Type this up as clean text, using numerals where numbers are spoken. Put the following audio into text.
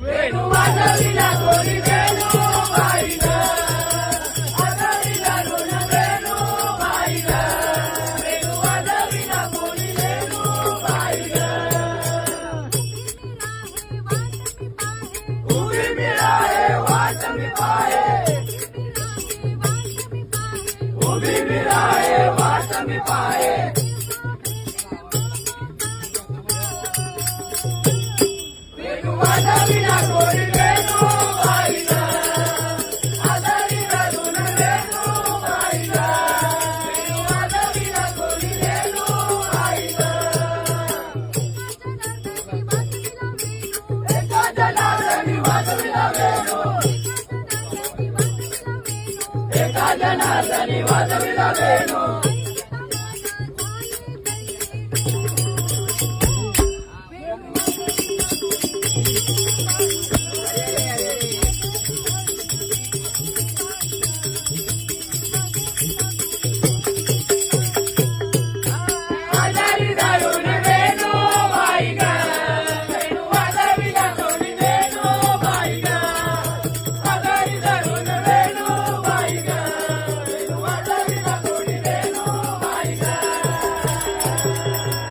वेणू वाजविला गोरी वेणूबाई ग, आजारी धरून वेणूबाई ग, वेणू वाजविला गोरी वेणूबाई ग. उभी मिळाले वाट मी पाहे, उभी मिळाले वाट मी पाहे. वेणू वाजविला गोरी वेणूबाई ग, आजारी धरून वेणूबाई ग, वेणू वाजविला गोरी वेणूबाई ग. एका जनार्दनी वाजविला वेणू, एका जनार्दनी वाजविला वेणू.